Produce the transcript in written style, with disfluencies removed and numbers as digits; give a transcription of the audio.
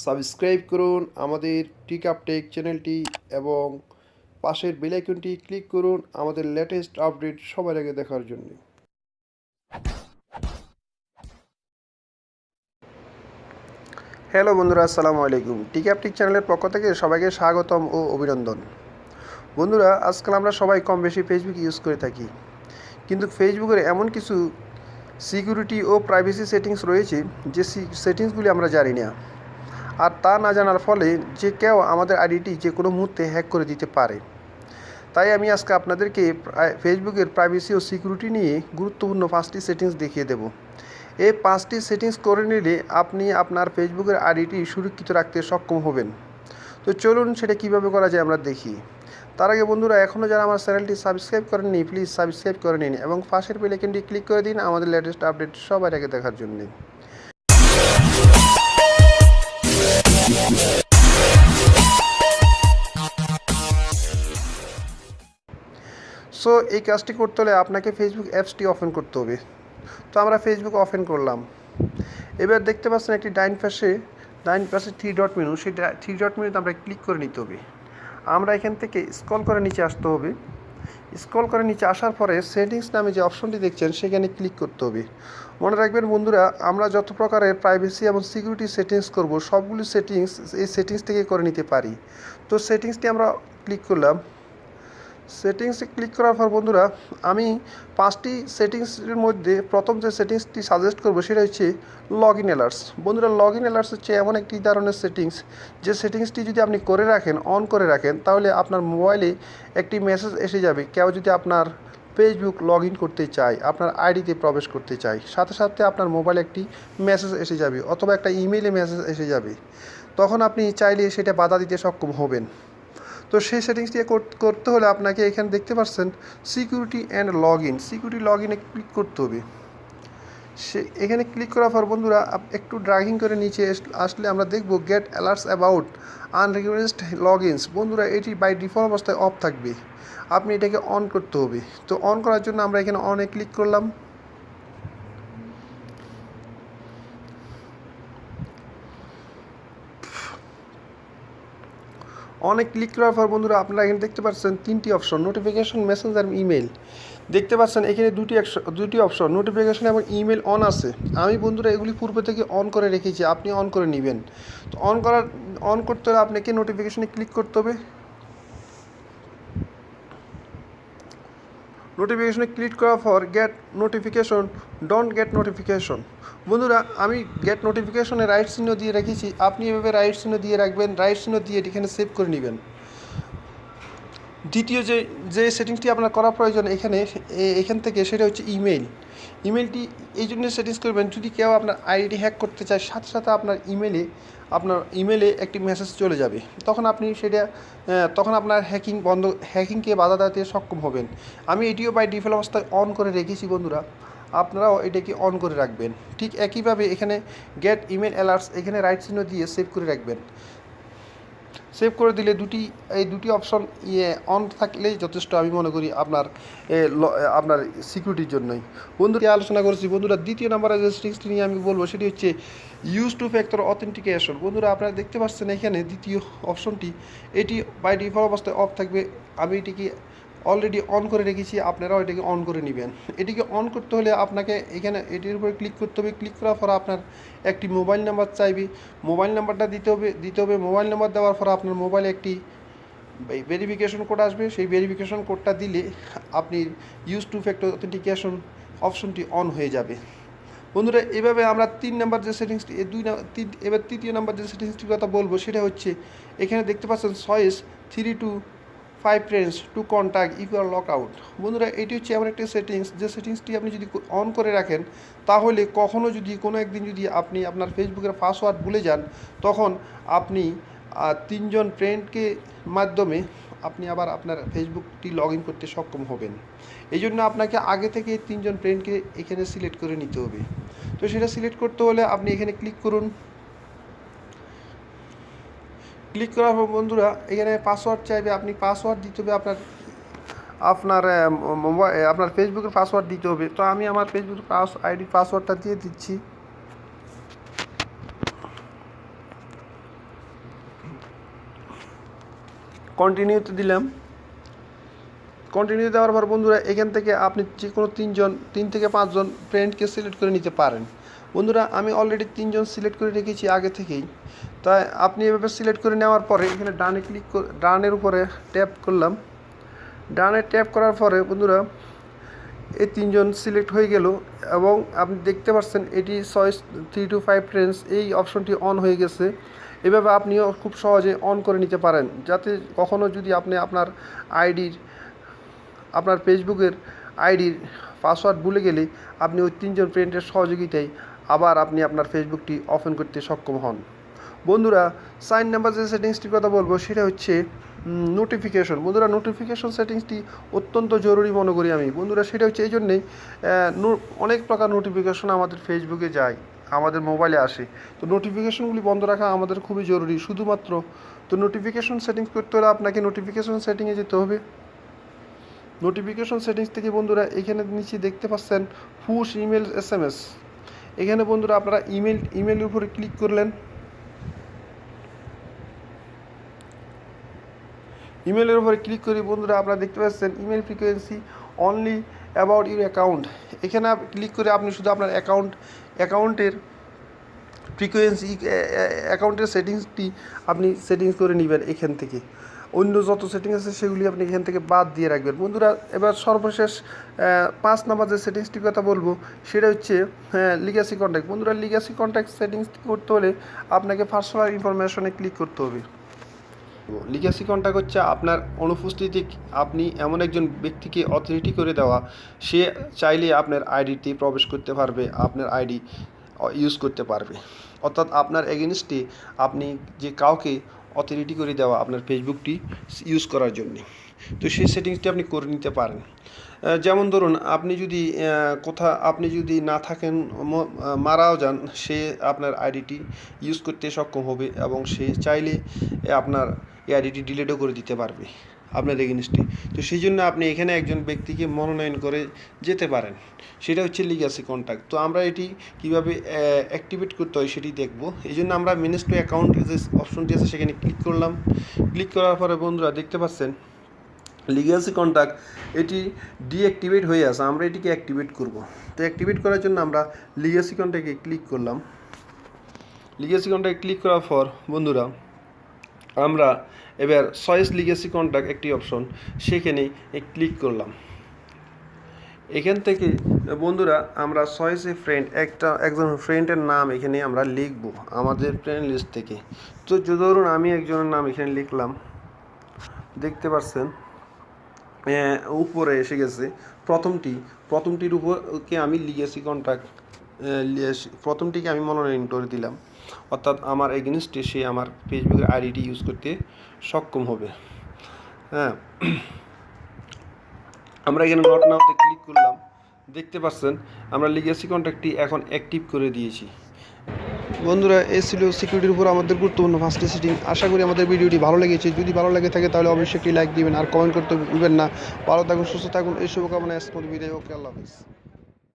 Subscribe করুন আমাদের টিকআপটেক চ্যানেলটি এবং পাশের বেল আইকনটি ক্লিক করুন আমাদের লেটেস্ট আপডেট সবার আগে দেখার জন্য। হ্যালো বন্ধুরা, আসসালামু আলাইকুম। টিকআপটেক চ্যানেলের পক্ষ থেকে সবাইকে স্বাগতম ও অভিনন্দন। বন্ধুরা, আজকাল আমরা সবাই কম বেশি ফেসবুক ইউজ করে থাকি, কিন্তু ফেসবুকের এমন কিছু সিকিউরিটি ও প্রাইভেসি সেটিংস রয়েছে যে সেটিংসগুলি আমরা জানি না, আর তা না জানার ফলে যে কেউ আমাদের আইডিটি যে কোনো মুহূর্তে হ্যাক করে দিতে পারে। তাই আমি আজকে আপনাদেরকে ফেসবুকের প্রাইভেসি ও সিকিউরিটি নিয়ে গুরুত্বপূর্ণ 5টি সেটিংস দেখিয়ে দেব। এই 5টি সেটিংস করে নিলে আপনি আপনার ফেসবুকের আইডিটি সুরক্ষিত রাখতে সক্ষম হবেন। তো চলুন সেটা কীভাবে করা যায় আমরা দেখি। তার আগে বন্ধুরা, এখনও যারা আমার চ্যানেলটি সাবস্ক্রাইব করেননি প্লিজ সাবস্ক্রাইব করে নিন এবং পাশের বেল আইকনটি ক্লিক করে দিন আমাদের লেটেস্ট আপডেট সবার আগে দেখার জন্য। সো এই কাজটি করতে হলে আপনাকে ফেসবুক অ্যাপসটি ওপেন করতে হবে। তো আমরা ফেসবুক ওপেন করলাম। এবার দেখতে পাচ্ছেন একটি ডাইন পাশে থ্রি ডট মেনু, সেই থ্রি ডট মেনুতে আমরা ক্লিক করে নিতে হবে। আমরা এখান থেকে স্ক্রল করে নিচে আসতে হবে। স্ক্রল করে নিচে আসার পরে সেটিংস নামে যে অপশনটি দেখছেন সেখানে ক্লিক করতে হবে। মনে রাখবেন বন্ধুরা, আমরা যত প্রকারের প্রাইভেসি এবং সিকিউরিটি সেটিংস করব সবগুলি সেটিংস এই সেটিংস থেকে করে নিতে পারি। তো সেটিংসটি আমরা ক্লিক করলাম। সেটিংসে ক্লিক করার পর বন্ধুরা, আমি 5টি সেটিংসের মধ্যে প্রথম যে সেটিংসটি সাজেস্ট করব সেটা হচ্ছে লগ ইন অ্যালার্টস। বন্ধুরা, লগ ইন অ্যালার্টস হচ্ছে এমন একটি ধরনের সেটিংস যে সেটিংসটি যদি আপনি করে রাখেন, অন করে রাখেন, তাহলে আপনার মোবাইলে একটি মেসেজ এসে যাবে। কেউ যদি আপনার ফেসবুক লগ ইন করতে চায়, আপনার আইডিতে প্রবেশ করতে চায়, সাথে সাথে আপনার মোবাইলে একটি মেসেজ এসে যাবে অথবা একটা ইমেইলে মেসেজ এসে যাবে। তখন আপনি চাইলে সেটা বাধা দিতে সক্ষম হবেন। তো সেই সেটিংসটি করতে হলে আপনাকে এখানে দেখতে পাচ্ছেন সিকিউরিটি অ্যান্ড লগ ইনে ক্লিক করতে হবে। এখানে ক্লিক করার পর বন্ধুরা একটু ড্রাগিং করে নিচে আসলে আমরা দেখব get alerts about unrecognised log ins. বন্ধুরা, এটি বাই ডিফল্ট অবস্থায় অফ থাকবে, আপনি এটাকে অন করতে হবে। তো অন করার জন্য আমরা এখানে অনে ক্লিক করলাম। অনেক ক্লিক করার পর বন্ধুরা আপনারা এখানে দেখতে পাচ্ছেন 3টি অপশন, নোটিফিকেশন, মেসেঞ্জার, ইমেল। দেখতে পাচ্ছেন এখানে দুটি অপশন, নোটিফিকেশন এবং ইমেল অন আছে। আমি বন্ধুরা এগুলি পূর্বে থেকে অন করে রেখেছি, আপনি অন করে নেবেন। তো অন করতে হলে আপনাকে নোটিফিকেশনে ক্লিক করতে হবে। নোটিফিকেশনে ক্লিক করার পর gate notification, don't get notification. বন্ধুরা, আমি গেট নোটিফিকেশনে রাইট চিহ্ন দিয়ে রেখেছি, আপনি এভাবে রাইট চিহ্ন দিয়ে রাখবেন, রাইট চিহ্ন দিয়ে এখানে সেভ করে নেবেন। দ্বিতীয় যে সেটিংসটি আপনার করা প্রয়োজন এখান থেকে সেটা হচ্ছে ইমেলটি এই জন্য সেটিংস করবেন, যদি কেউ আপনার আইডি হ্যাক করতে চায় সাথে সাথে আপনার ইমেলে একটি মেসেজ চলে যাবে। তখন আপনার হ্যাকিংকে বাধা দিতে সক্ষম হবেন। আমি এটিও বাই ডিফল্ট অবস্থায় অন করে রেখেছি বন্ধুরা, আপনারাও এটাকে অন করে রাখবেন। ঠিক একইভাবে এখানে গেট ইমেল অ্যালার্টস এখানে রাইট চিহ্ন দিয়ে সেভ করে রাখবেন। সেভ করে দিলে এই দুটি অপশন অন থাকলেই যথেষ্ট, আমি মনে করি আপনার সিকিউরিটির জন্যই। বন্ধুকে আলোচনা করেছি বন্ধুরা, দ্বিতীয় নম্বরে যে সেটিংসটি নিয়ে আমি বলবো সেটি হচ্ছে ইউজ টু ফ্যাক্টর অথেন্টিকেশন। বন্ধুরা, আপনারা দেখতে পাচ্ছেন এখানে দ্বিতীয় অপশনটি, এটি বাই ডিফল্ট অবস্থায় অফ থাকবে, আমি এটিকে অলরেডি অন করে রেখেছি, আপনারাও এটাকে অন করে নেবেন। এটিকে অন করতে হলে আপনাকে এখানে এটির উপরে ক্লিক করতে হবে। ক্লিক করার পর আপনার একটি মোবাইল নাম্বার চাইবে, মোবাইল নাম্বারটা দিতে হবে। মোবাইল নাম্বার দেওয়ার পর আপনার মোবাইলে একটি ভেরিফিকেশন কোড আসবে, সেই ভেরিফিকেশন কোডটা দিলে আপনি ইউজ টু ফ্যাক্টর অথেন্টিকেশন অপশনটি অন হয়ে যাবে। বন্ধুরা, এভাবে আমরা 3 নাম্বার যে সেটিংসটি এবার তৃতীয় নাম্বার যে সেটিংসটির কথা বলবো সেটা হচ্ছে এখানে দেখতে পাচ্ছেন choice 3 to 5 friends to contact if you are lock out. বন্ধুরা, এটি হচ্ছে এমন একটি সেটিংস যে সেটিংসটি আপনি যদি অন করে রাখেন তাহলে কখনও যদি কোনো একদিন যদি আপনি আপনার ফেসবুকের পাসওয়ার্ড ভুলে যান, তখন আপনি 3 জন ফ্রেন্ডকে মাধ্যমে আপনি আবার আপনার ফেসবুকটি লগ ইন করতে সক্ষম হবেন। এই জন্য আপনাকে আগে থেকে 3 জন ফ্রেন্ডকে এখানে সিলেক্ট করে নিতে হবে। তো সেটা সিলেক্ট করতে হলে আপনি এখানে ক্লিক করুন। ক্লিক করার পর বন্ধুরা এখানে পাসওয়ার্ড চাইবে, আপনি পাসওয়ার্ড দিতে হবে, আপনার ফেসবুকের পাসওয়ার্ড দিতে হবে। তো আমি আমার ফেসবুক আইডি পাসওয়ার্ডটা দিয়ে দিচ্ছি। কন্টিনিউতে দিলাম। কন্টিনিউ দেওয়ার পর বন্ধুরা এখান থেকে আপনি যে কোনো 3 থেকে 5 জন ফ্রেন্ডকে সিলেক্ট করে নিতে পারেন। বন্ধুরা আমি অলরেডি 3 জন সিলেক্ট করে রেখেছি আগে থেকেই। তাই আপনি এভাবে সিলেক্ট করে নেওয়ার পরে এখানে ডানের উপরে ট্যাপ করলাম। ডানে ট্যাপ করার পরে বন্ধুরা এই 3 জন সিলেক্ট হয়ে গেল এবং আপনি দেখতে পাচ্ছেন এটি চয়েস 3 to 5 ফ্রেন্ডস এই অপশনটি অন হয়ে গেছে। এভাবে আপনিও খুব সহজে অন করে নিতে পারেন, যাতে কখনও যদি আপনি আপনার ফেসবুকের আইডির পাসওয়ার্ড ভুলে গেলে আপনি ওই 3 জন ফ্রেন্ডের সহযোগিতায় আবার আপনি আপনার ফেসবুকটি ওপেন করতে সক্ষম হন। বন্ধুরা 4 নাম্বার যে সেটিংসটির কথা বলবো সেটা হচ্ছে নোটিফিকেশন। বন্ধুরা নোটিফিকেশন সেটিংসটি অত্যন্ত জরুরি মনে করি আমি। বন্ধুরা সেটা হচ্ছে এই জন্যেই অনেক প্রকার নোটিফিকেশন আমাদের ফেসবুকে যায়, আমাদের মোবাইলে আসে। তো নোটিফিকেশনগুলি বন্ধ রাখা আমাদের খুবই জরুরি। শুধুমাত্র তো নোটিফিকেশন সেটিংস করতে হলে আপনাকে নোটিফিকেশন সেটিংয়ে যেতে হবে। নোটিফিকেশন সেটিংস থেকে বন্ধুরা এখানে নিচে দেখতে পাচ্ছেন পুশ ইমেল SMS। এখানে বন্ধুরা আপনারা ইমেলের উপরে ক্লিক করলেন। ইমেলের উপরে ক্লিক করে বন্ধুরা আপনারা দেখতে পাচ্ছেন email frequency only about your account. এখানে ক্লিক করে আপনি শুধু আপনার অ্যাকাউন্টের ফ্রিকোয়েন্সি অ্যাকাউন্টের সেটিংসটি আপনি সেটিংস করে নেবেন এখান থেকে। অন্য যত সেটিংস আছে সেগুলি আপনি এখান থেকে বাদ দিয়ে রাখবেন। বন্ধুরা এবার সর্বশেষ 5 নাম্বার যে সেটিংসটির কথা বলবো সেটা হচ্ছে লিগ্যাসি কন্ট্যাক্ট। বন্ধুরা লিগ্যাসি কন্ট্যাক্ট সেটিংস করতে হলে আপনাকে পার্সোনাল ইনফরমেশনে ক্লিক করতে হবে। লিগ্যাসি কন্ট্যাক্ট হচ্ছে আপনার অনুপস্থিতি আপনি এমন একজন ব্যক্তিকে অথরিটি করে দেওয়া, সে চাইলে আপনার আইডিতে প্রবেশ করতে পারবে, আপনার আইডি ইউজ করতে পারবে। অর্থাৎ আপনার এগেনস্টে আপনি যে কাউকে অথরিটি করে দেওয়া আপনার ফেসবুকটি ইউজ করার জন্যে। তো সেই সেটিংসটি আপনি করে নিতে পারেন। যেমন ধরুন আপনি যদি না থাকেন, মারাও যান, সে আপনার আইডিটি ইউজ করতে সক্ষম হবে এবং সে চাইলে আপনার এই আইডিটি ডিলিটও করে দিতে পারবে আপনার এগেনস্টে। তো সেই জন্য আপনি এখানে একজন ব্যক্তিকে মনোনয়ন করে যেতে পারেন, সেটা হচ্ছে লিগ্যাসি কন্ট্যাক্ট। তো আমরা এটি কীভাবে অ্যাক্টিভেট করতে হয় সেটি দেখব। এই জন্য আমরা ম্যানেজ টু অ্যাকাউন্ট যে অপশনটি আছে সেখানে ক্লিক করলাম। ক্লিক করার পরে বন্ধুরা দেখতে পাচ্ছেন লিগ্যাসি কন্ট্যাক্ট এটি ডিঅ্যাক্টিভেট হয়ে আছে, আমরা এটিকে অ্যাক্টিভেট করব। তো অ্যাক্টিভেট করার জন্য আমরা লিগ্যাসি কন্ট্যাক্টে ক্লিক করলাম। লিগ্যাসি কন্ট্যাক্ট ক্লিক করার পর বন্ধুরা আমরা এবার চয়েস লিগ্যাসি কন্ট্যাক্ট একটি অপশন, সেখানে ক্লিক করলাম। এখান থেকে বন্ধুরা আমরা চয়েসে একজন ফ্রেন্ডের নাম এখানে আমরা লিখব আমাদের ফ্রেন্ড লিস্ট থেকে। তো ধরুন আমি একজনের নাম এখানে লিখলাম, দেখতে পাচ্ছেন উপরে এসে গেছে প্রথমটির উপরকে আমি লিগ্যাসি কন্ট্যাক্ট প্রথমটিকে আমি মনোনয়ন করে দিলাম। অর্থাৎ আমার এগেনস্টে সে আমার ফেসবুকের আইডিটি ইউজ করতে সক্ষম হবে। হ্যাঁ, আমরা এখানে নট নাওতে ক্লিক করলাম। দেখতে পাচ্ছেন আমরা লিগ্যাসি কন্ট্যাক্টটি এখন অ্যাক্টিভ করে দিয়েছি। বন্ধুরা এই ছিল সিকিউরিটির উপর আমাদের গুরুত্বপূর্ণ 5টি সেটিং। আশা করি আমাদের ভিডিওটি ভালো লেগেছে। যদি ভালো লাগে থাকে তাহলে অবশ্যই একটি লাইক দিবেন আর কমেন্ট করতে ভুলবেন না। ভালো থাকুন, সুস্থ থাকুন, এই শুভকামনায় আজকের বিদায়। ওকে, আল্লাহ হাফেজ।